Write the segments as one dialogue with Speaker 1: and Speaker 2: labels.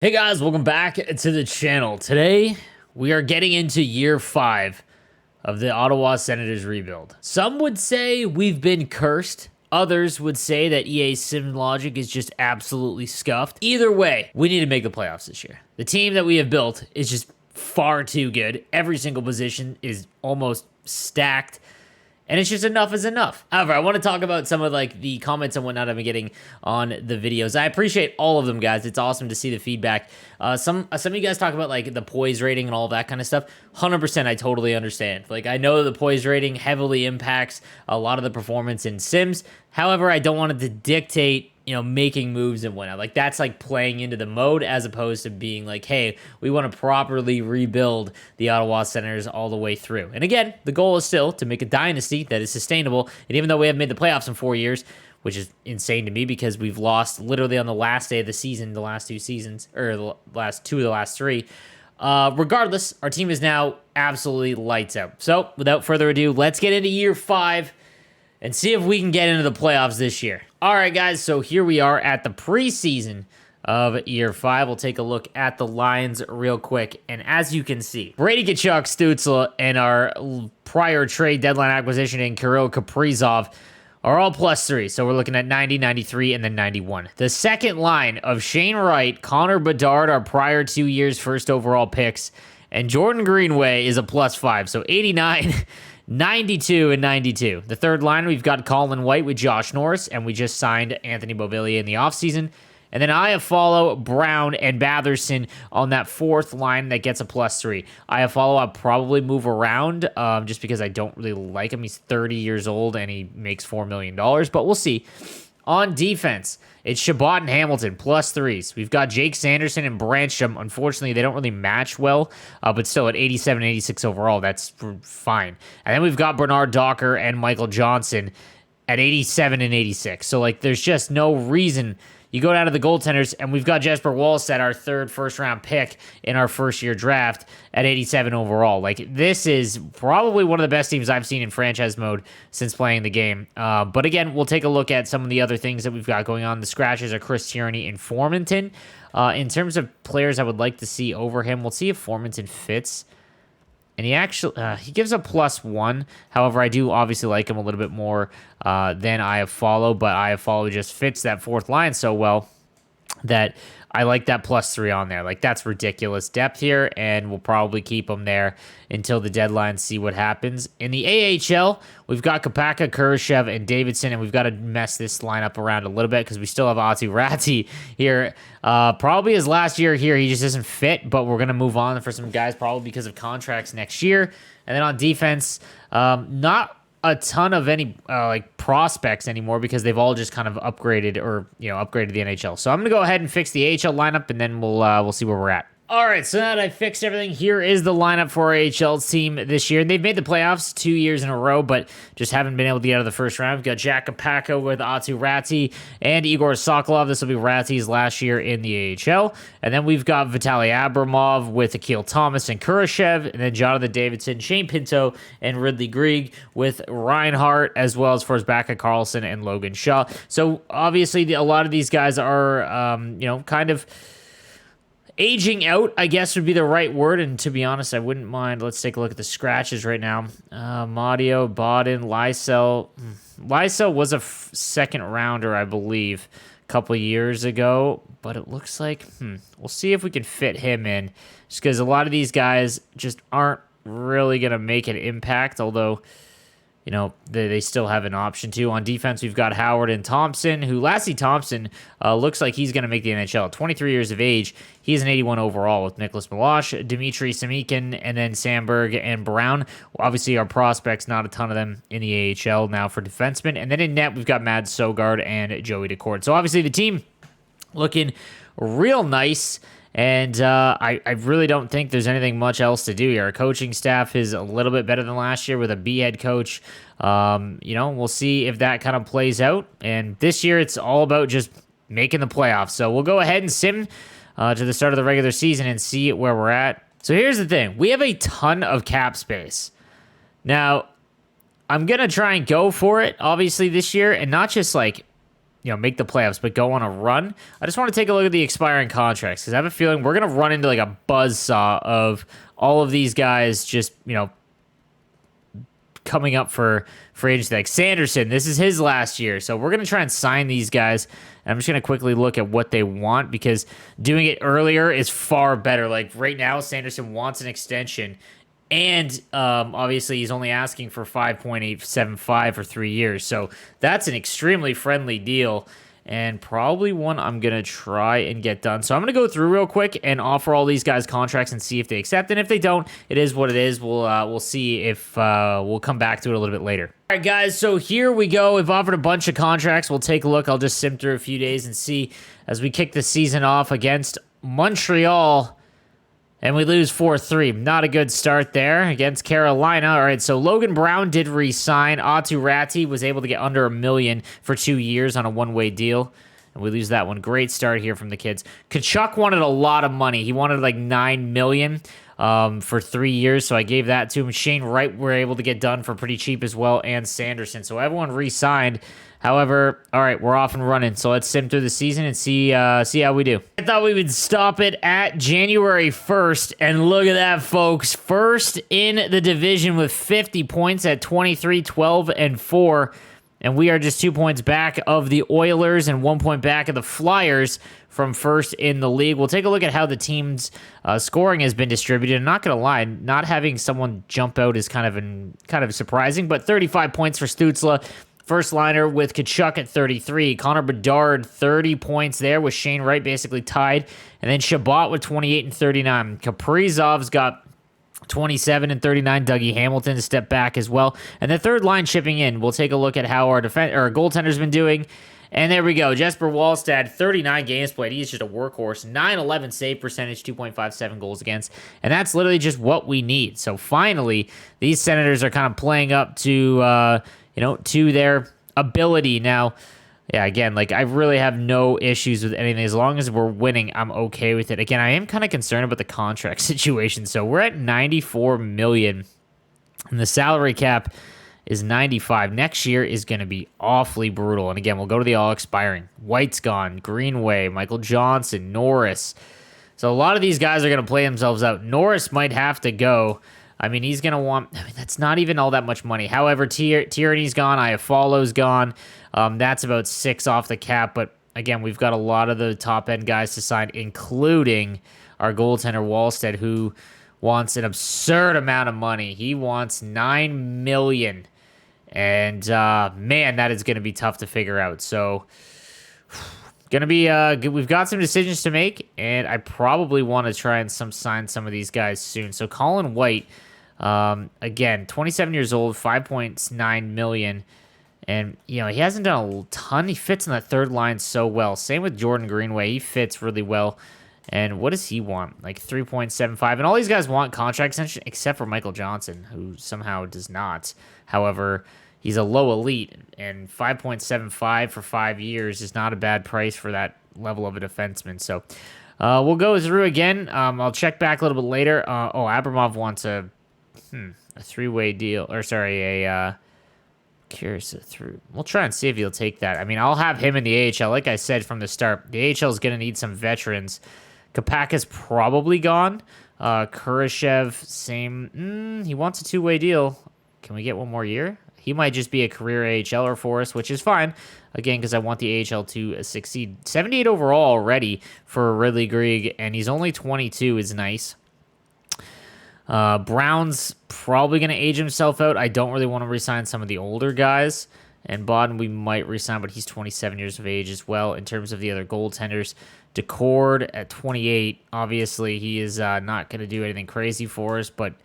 Speaker 1: Hey guys, welcome back to the channel. Today, we are getting into year 5 of the Ottawa Senators rebuild. Some would say we've been cursed. Others would say that EA's sim logic is just absolutely scuffed. Either way, we need to make the playoffs this year. The team that we have built is just far too good. Every single position is almost stacked. And it's just enough is enough. However, I want to talk about some of the comments and whatnot I've been getting on the videos. I appreciate all of them, guys. It's awesome to see the feedback. Some of you guys talk about the poise rating and all that kind of stuff. 100%, I totally understand. I know the poise rating heavily impacts a lot of the performance in Sims. However, I don't want it to dictate making moves and whatnot. That's playing into the mode as opposed to being hey, we want to properly rebuild the Ottawa Senators all the way through. And again, the goal is still to make a dynasty that is sustainable. And even though we haven't made the playoffs in 4 years, which is insane to me because we've lost literally on the last day of the season, the last 2 seasons, or the last 2 of the last 3. Regardless, our team is now absolutely lights out. So without further ado, let's get into year 5 and see if we can get into the playoffs this year. All right, guys, so here we are at the preseason of year 5. We'll take a look at the lines real quick. And as you can see, Brady Tkachuk, Stützle, and our prior trade deadline acquisition in Kirill Kaprizov are all +3. So we're looking at 90, 93, and then 91. The second line of Shane Wright, Connor Bedard, our prior 2 years' first overall picks, and Jordan Greenway is a +5. So 89, 92, and 92. The third line, we've got Colin White with Josh Norris, and we just signed Anthony Beauvillier in the offseason. And then Iafallo, Brown, and Batherson on that fourth line that gets a +3. Iafallo, I'll probably move around just because I don't really like him. He's 30 years old, and he makes $4 million, but we'll see. On defense, it's Chabot and Hamilton, +3s. We've got Jake Sanderson and Brancham. Unfortunately, they don't really match well, but still at 87 and 86 overall, that's fine. And then we've got Bernard Docker and Michael Johnson at 87 and 86. So, there's just no reason. You go down to the goaltenders, and we've got Jesper Wallstedt, our third first-round pick in our first-year draft, at 87 overall. This is probably one of the best teams I've seen in franchise mode since playing the game. But again, we'll take a look at some of the other things that we've got going on. The scratches are Chris Tierney and Formanton. In terms of players I would like to see over him, we'll see if Formanton fits. And he gives a +1. However, I do obviously like him a little bit more than Iafallo, but Iafallo just fits that fourth line so well that I like that +3 on there. That's ridiculous depth here, and we'll probably keep him there until the deadline, see what happens. In the AHL, we've got Kapaka, Kurashev, and Davidson, and we've got to mess this lineup around a little bit because we still have Aatu Räty here. Probably his last year here, he just isn't fit, but we're going to move on for some guys probably because of contracts next year. And then on defense, not a ton of any prospects anymore because they've all just kind of upgraded upgraded the NHL. So I'm gonna go ahead and fix the AHL lineup, and then we'll see where we're at. All right, so now that I fixed everything, here is the lineup for our AHL team this year. And they've made the playoffs 2 years in a row, but just haven't been able to get out of the first round. We've got Jack Kapaka with Aatu Räty and Igor Sokolov. This will be Räty's last year in the AHL. And then we've got Vitaly Abramov with Akil Thomas and Kurashev, and then Jonathan Davidson, Shane Pinto, and Ridley Grieg with Reinhart, as well as Forsbacka Carlson and Logan Shaw. So obviously a lot of these guys are, kind of aging out, I guess would be the right word, and to be honest, I wouldn't mind. Let's take a look at the scratches right now. Madio, Bodden, Lysell. Lysell was a second rounder, I believe, a couple years ago, but it looks like, we'll see if we can fit him in, just because a lot of these guys just aren't really going to make an impact, although they still have an option to. On defense, we've got Howard and Thompson, who Lassie Thompson looks like he's going to make the NHL. 23 years of age. He's an 81 overall with Nicholas Milosh, Dmitry Samikin, and then Sandberg and Brown. Obviously, our prospects, not a ton of them in the AHL now for defensemen. And then in net, we've got Mads Sogard and Joey Decord. So obviously the team looking real nice. And I really don't think there's anything much else to do here. Our coaching staff is a little bit better than last year with a B head coach. We'll see if that kind of plays out. And this year, it's all about just making the playoffs. So we'll go ahead and sim to the start of the regular season and see where we're at. So here's the thing. We have a ton of cap space. Now, I'm going to try and go for it, obviously, this year. And not just make the playoffs, but go on a run. I just want to take a look at the expiring contracts because I have a feeling we're going to run into like a buzzsaw of all of these guys just, coming up for free agency. Like Sanderson, this is his last year. So we're going to try and sign these guys. And I'm just going to quickly look at what they want because doing it earlier is far better. Like right now, Sanderson wants an extension. And obviously, he's only asking for 5.875 for 3 years. So that's an extremely friendly deal and probably one I'm going to try and get done. So I'm going to go through real quick and offer all these guys contracts and see if they accept. And if they don't, it is what it is. We'll see if we'll come back to it a little bit later. All right, guys, so here we go. We've offered a bunch of contracts. We'll take a look. I'll just sim through a few days and see as we kick the season off against Montreal. And we lose 4-3. Not a good start there against Carolina. All right, so Logan Brown did re-sign. Atu Ratti was able to get under $1 million for 2 years on a one-way deal. And we lose that one. Great start here from the kids. Tkachuk wanted a lot of money. He wanted like $9 million for 3 years, so I gave that to him. Shane Wright were able to get done for pretty cheap as well, and Sanderson. So everyone re-signed. However, all right, we're off and running. So let's sim through the season and see how we do. I thought we would stop it at January 1st, and look at that, folks. First in the division with 50 points at 23, 12, and 4. And we are just 2 points back of the Oilers and 1 point back of the Flyers from first in the league. We'll take a look at how the team's scoring has been distributed. I'm not going to lie, not having someone jump out is kind of surprising, but 35 points for Stützle. First liner with Tkachuk at 33. Connor Bedard, 30 points there with Shane Wright basically tied. And then Shabbat with 28 and 39. Kaprizov's got 27 and 39. Dougie Hamilton to step back as well. And the third line chipping in. We'll take a look at how our goaltender's been doing. And there we go. Jesper Wallstad, 39 games played. He's just a workhorse. 911 save percentage, 2.57 goals against. And that's literally just what we need. So finally, these Senators are kind of playing up to to their ability. Now, yeah, again, like I really have no issues with anything. As long as we're winning, I'm okay with it. Again, I am kind of concerned about the contract situation. So we're at $94 million, and the salary cap is $95. Next year is going to be awfully brutal. And again, we'll go to the all expiring. White's gone, Greenway, Michael Johnson, Norris. So a lot of these guys are going to play themselves out. Norris might have to go. I mean, he's going to want... that's not even all that much money. However, Tierney's gone. Iafallo's gone. That's about 6 off the cap. But, again, we've got a lot of the top-end guys to sign, including our goaltender, Wallstead, who wants an absurd amount of money. He wants $9 million. And, man, that is going to be tough to figure out. So, going to be... we've got some decisions to make, and I probably want to try and sign some of these guys soon. So, Colin White... again, 27 years old, $5.9 million. And, he hasn't done a ton. He fits in that third line so well. Same with Jordan Greenway. He fits really well. And what does he want? Like 3.75. And all these guys want contract extension except for Michael Johnson, who somehow does not. However, he's a low elite. And 5.75 for 5 years is not a bad price for that level of a defenseman. So, we'll go through again. I'll check back a little bit later. Abramov wants a 3-way deal, curious through. We'll try and see if he'll take that. I mean, I'll have him in the AHL. Like I said from the start, the AHL is going to need some veterans. Kapaka's probably gone. Kurashev, same. He wants a 2-way deal. Can we get one more year? He might just be a career AHLer for us, which is fine. Again, because I want the AHL to succeed. 78 overall already for Ridley Grieg, and he's only 22 is nice. Brown's probably going to age himself out. I don't really want to re-sign some of the older guys. And Bodden we might re-sign, but he's 27 years of age as well. In terms of the other goaltenders, Decord at 28. Obviously, he is not going to do anything crazy for us. But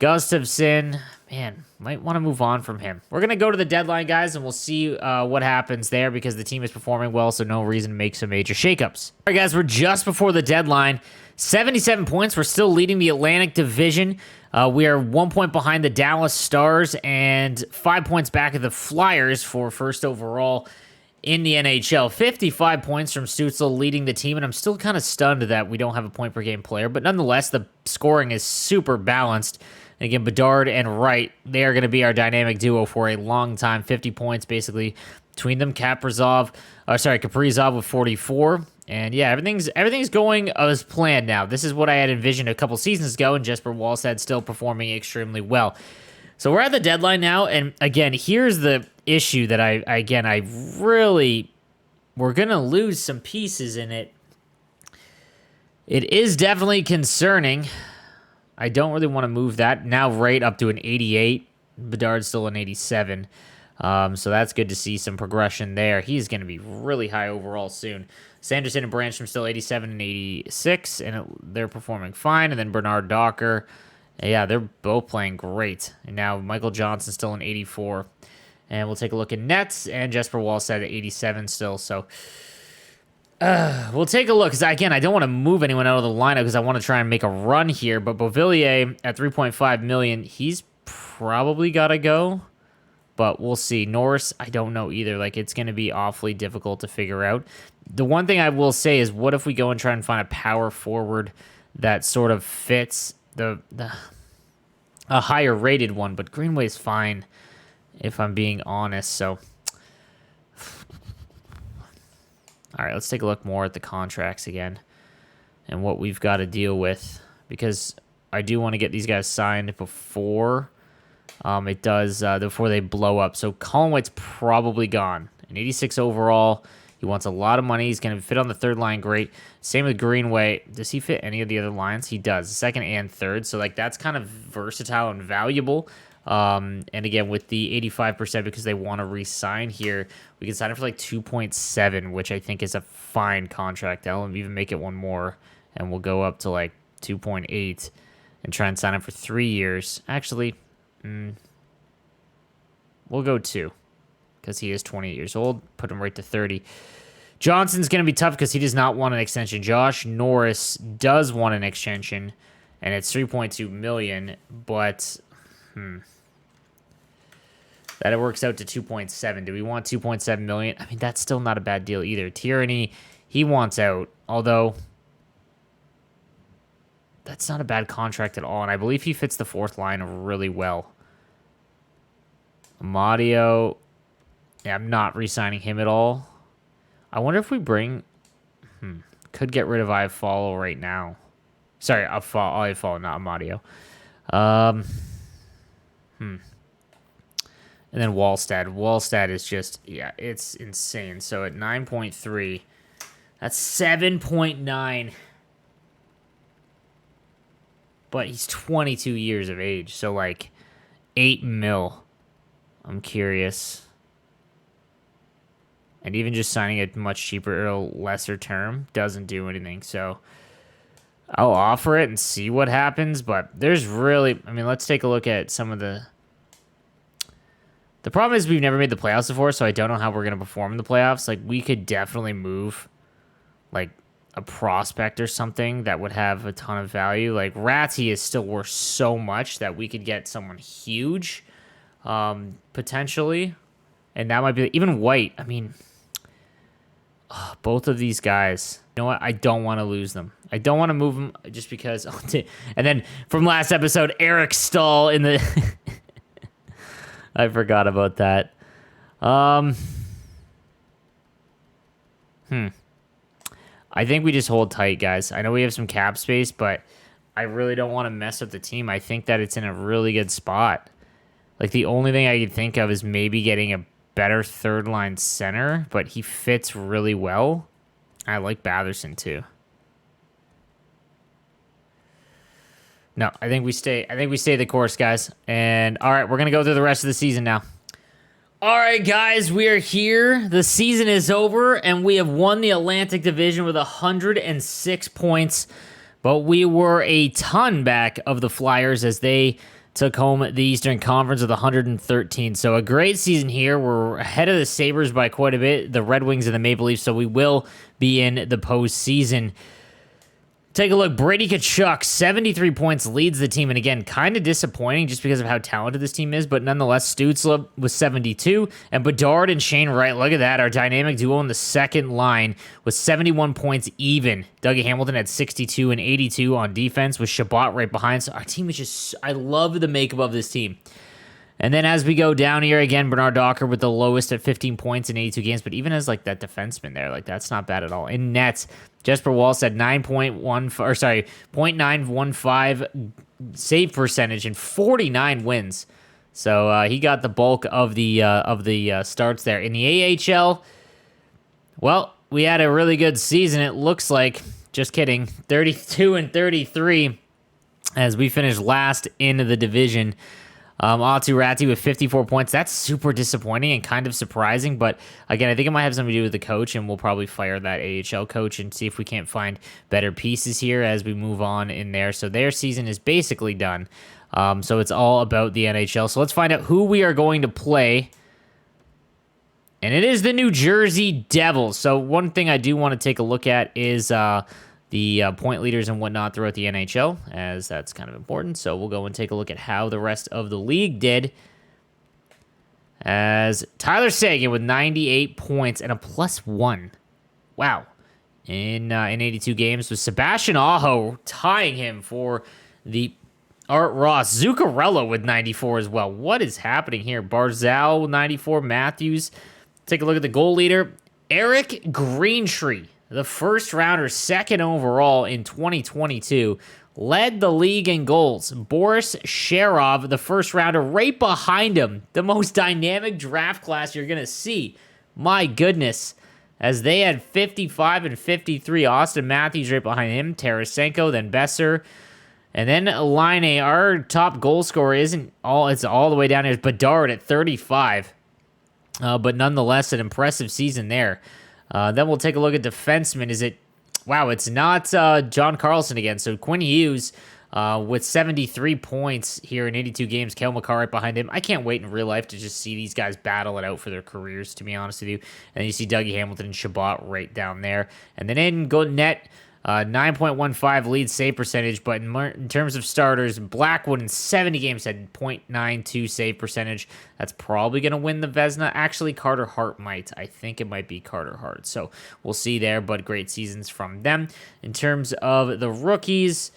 Speaker 1: Gustafsson, man, might want to move on from him. We're going to go to the deadline, guys, and we'll see what happens there because the team is performing well, so no reason to make some major shakeups. All right, guys, we're just before the deadline. 77 points. We're still leading the Atlantic Division. We are 1 point behind the Dallas Stars and 5 points back of the Flyers for first overall in the NHL. 55 points from Stützle leading the team, and I'm still kind of stunned that we don't have a point-per-game player, but nonetheless, the scoring is super balanced. And again, Bedard and Wright, they are going to be our dynamic duo for a long time. 50 points basically between them. Kaprizov with 44. And yeah, everything's going as planned now. This is what I had envisioned a couple seasons ago, and Jesper Wallstedt still performing extremely well. So we're at the deadline now, and again, here's the issue that we're going to lose some pieces in it. It is definitely concerning. I don't really want to move that. Now right up to an 88. Bedard's still an 87. So that's good to see some progression there. He's going to be really high overall soon. Sanderson and Branstrom still 87 and 86, and they're performing fine. And then Bernard Docker, yeah, they're both playing great. And now Michael Johnson still an 84. And we'll take a look at nets, and Jesper Wallstedt at 87 still. So we'll take a look, because again, I don't want to move anyone out of the lineup because I want to try and make a run here. But Beauvillier at 3.5 million, he's probably got to go. But we'll see. Norris, I don't know either. Like, it's going to be awfully difficult to figure out. The one thing I will say is, what if we go and try and find a power forward that sort of fits a higher rated one? But Greenway's fine, if I'm being honest. So, all right, let's take a look more at the contracts again and what we've got to deal with, because I do want to get these guys signed before before they blow up. So Colin White's probably gone. An 86 overall. He wants a lot of money. He's going to fit on the third line great. Same with Greenway. Does he fit any of the other lines? He does. Second and third. So, like, that's kind of versatile and valuable. And again, with the 85%, because they want to re-sign here, we can sign it for like 2.7, which I think is a fine contract. I'll even make it one more, and we'll go up to like 2.8 and try and sign him for 3 years. Actually, we'll go 2, because he is 28 years old. Put him right to 30. Johnson's going to be tough because he does not want an extension. Josh Norris does want an extension, and it's 3.2 million, but that it works out to 2.7. Do we want 2.7 million? I mean, that's still not a bad deal either. Tyranny, he wants out, although that's not a bad contract at all, and I believe he fits the fourth line really well. Amadio, yeah, I'm not re-signing him at all. I wonder if we bring... could get rid of Iafallo right now. Sorry, Iafallo, not Amadio. And then Wallstedt. Wallstedt is just... yeah, it's insane. So at 9.3, that's 7.9. But he's 22 years of age, so like 8 mil. I'm curious. And even just signing a much cheaper or lesser term doesn't do anything. So I'll offer it and see what happens. But there's really... I mean, let's take a look at some of the... The problem is we've never made the playoffs before, so I don't know how we're going to perform in the playoffs. Like, we could definitely move, like, a prospect or something that would have a ton of value. Like, Ratty is still worth so much that we could get someone huge, potentially. And that might be... even White, I mean... both of these guys, you know what? I don't want to lose them. I don't want to move them just because... and then, from last episode, Eric Stahl in the... I forgot about that. I think we just hold tight, guys. I know we have some cap space, but I really don't want to mess up the team. I think that it's in a really good spot. Like, the only thing I could think of is maybe getting a better third-line center, but he fits really well. I like Batherson, too. No, I think we stay the course, guys. And, all right, we're going to go through the rest of the season now. All right, guys, we are here. The season is over, and we have won the Atlantic Division with 106 points. But we were a ton back of the Flyers as they took home the Eastern Conference with 113. So a great season here. We're ahead of the Sabres by quite a bit, the Red Wings and the Maple Leafs, so we will be in the postseason. Take a look. Brady Tkachuk, 73 points, leads the team. And again, kind of disappointing just because of how talented this team is. But nonetheless, Stützle with 72. And Bedard and Shane Wright, look at that. Our dynamic duo in the second line with 71 points even. Dougie Hamilton had 62 and 82 on defense with Shabbat right behind. So our team is just... I love the makeup of this team. And then as we go down here again, Bernard Docker with the lowest at 15 points in 82 games, but even as like that defenseman there, like that's not bad at all. In nets, Jesper Wallstedt 0.915 save percentage and 49 wins. So he got the bulk of the starts there. In the AHL, well, we had a really good season. It looks like, just kidding, 32-33 as we finished last in the division. Atu Ratti with 54 points. That's super disappointing and kind of surprising, but again, I think it might have something to do with the coach, and we'll probably fire that AHL coach and see if we can't find better pieces here as we move on in there. So their season is basically done. So it's all about the NHL. So let's find out who we are going to play. And it is the New Jersey Devils. So one thing I do want to take a look at is the point leaders and whatnot throughout the NHL, as that's kind of important. So we'll go and take a look at how the rest of the league did. As Tyler Seguin with 98 points and a +1. Wow. In 82 games, with Sebastian Aho tying him for the Art Ross. Zuccarello with 94 as well. What is happening here? Barzal, 94. Matthews. Take a look at the goal leader. Eric Greentree, the first rounder, second overall in 2022, led the league in goals. Boris Sharov, the first rounder, right behind him. The most dynamic draft class you're going to see. My goodness. As they had 55 and 53. Austin Matthews right behind him. Tarasenko, then Besser. And then Laine, our top goal scorer, it's all the way down here. It's Bedard at 35. But nonetheless, an impressive season there. Then we'll take a look at defensemen. Wow, it's not John Carlson again. So Quinn Hughes with 73 points here in 82 games. Cale Makar right behind him. I can't wait in real life to just see these guys battle it out for their careers, to be honest with you. And then you see Dougie Hamilton and Shabbat right down there. And then in net, 9.15 lead save percentage, but in terms of starters, Blackwood in 70 games had .92 save percentage. That's probably going to win the Vezina. Actually, Carter Hart might. I think it might be Carter Hart. So we'll see there, but great seasons from them. In terms of the rookies,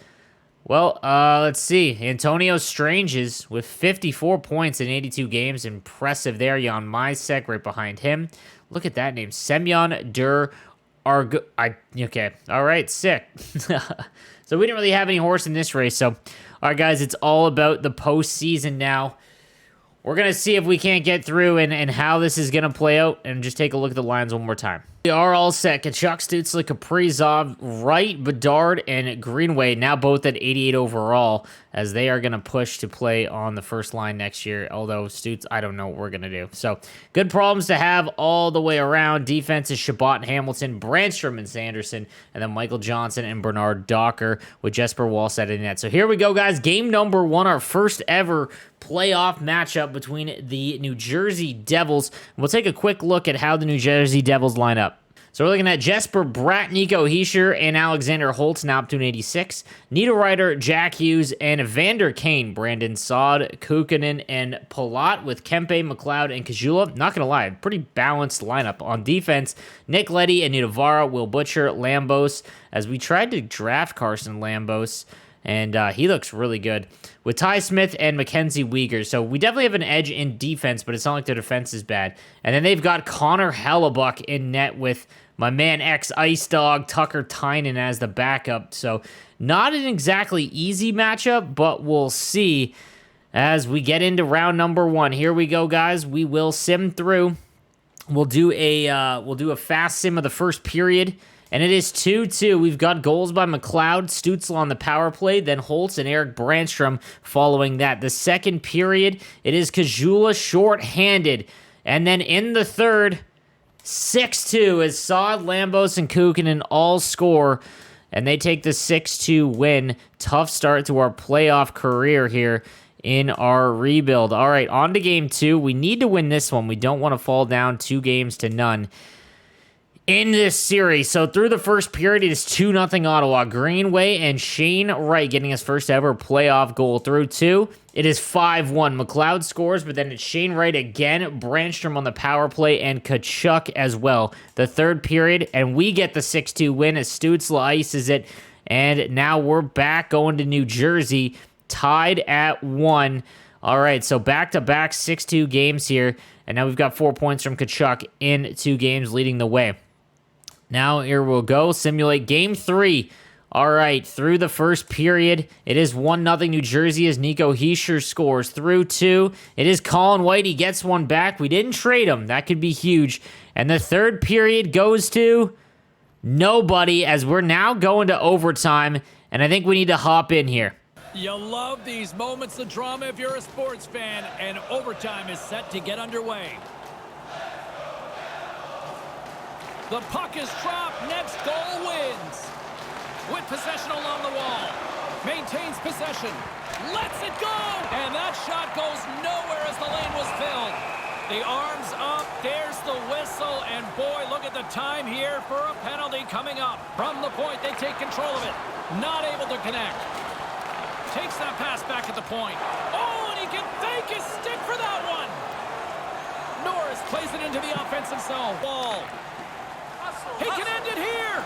Speaker 1: well, let's see. Antonio Stranges with 54 points in 82 games. Impressive there. Jan Mysek right behind him. Look at that name. Semyon okay. All right, sick. So we didn't really have any horse in this race. So, all right, guys, it's all about the postseason now. We're going to see if we can't get through and how this is going to play out, and just take a look at the lines one more time. We are all set. Kachuk, Stützle, Kaprizov, Wright, Bedard, and Greenway now both at 88 overall, as they are going to push to play on the first line next year. Although Stutz, I don't know what we're going to do. So good problems to have all the way around. Defense is Shabbat and Hamilton, Brandstrom and Sanderson, and then Michael Johnson and Bernard Docker with Jesper Wallstedt in net. So here we go, guys. Game number 1, our first ever playoff matchup between the New Jersey Devils. We'll take a quick look at how the New Jersey Devils line up. So we're looking at Jesper Bratt, Nico Hischier, and Alexander Holtz, now up to an 86. Niederreiter, Jack Hughes, and Evander Kane, Brandon Saad, Kukkonen, and Palat with Kempe, McLeod, and Kajula. Not going to lie, pretty balanced lineup. On defense, Nick Leddy and Nidavara, Will Butcher, Lambos, as we tried to draft Carson Lambos, and he looks really good, with Ty Smith and Mackenzie Weegar. So we definitely have an edge in defense, but it's not like their defense is bad. And then they've got Connor Hellebuck in net with my man ex-Ice Dog Tucker Tynan as the backup. So not an exactly easy matchup, but we'll see as we get into round number 1. Here we go, guys. We will sim through. We'll do a fast sim of the first period. And it is 2-2. We've got goals by McLeod, Stützle on the power play, then Holtz and Eric Brandstrom following that. The second period, it is Kajula short-handed. And then in the third, 6-2 as Saad, Lambos, and Kukkonen all score. And they take the 6-2 win. Tough start to our playoff career here in our rebuild. All right, on to game 2. We need to win this one. We don't want to fall down 2-0 in this series. So through the first period, it is 2-0 Ottawa. Greenway and Shane Wright getting his first ever playoff goal. Through 2, it is 5-1. McLeod scores, but then it's Shane Wright again, Brandstrom on the power play, and Kachuk as well. The third period, and we get the 6-2 win as Stützle ices it. And now we're back going to New Jersey, tied at 1. All right, so back-to-back 6-2 games here, and now we've got 4 points from Tkachuk in 2 games leading the way. Now here we'll go, simulate Game 3. All right, through the first period, it is 1-0 New Jersey as Nico Hischier scores. Through 2, it is Colin White. He gets one back. We didn't trade him. That could be huge. And the third period goes to nobody as we're now going to overtime, and I think we need to hop in here.
Speaker 2: You love these moments of drama if you're a sports fan, and overtime is set to get underway. The puck is dropped. Next goal wins. With possession along the wall. Maintains possession. Lets it go. And that shot goes nowhere as the lane was filled. The arms up. There's the whistle. And boy, look at the time here for a penalty coming up. From the point, they take control of it. Not able to connect. Takes that pass back at the point. Oh, and he can fake his stick for that one. Norris plays it into the offensive zone. Ball. He can end it here.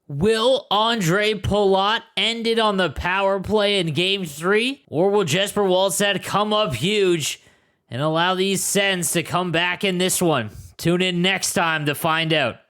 Speaker 1: Will Andre Palat end it on the power play in Game 3? Or will Jesper Wallstedt come up huge and allow these Sens to come back in this one? Tune in next time to find out.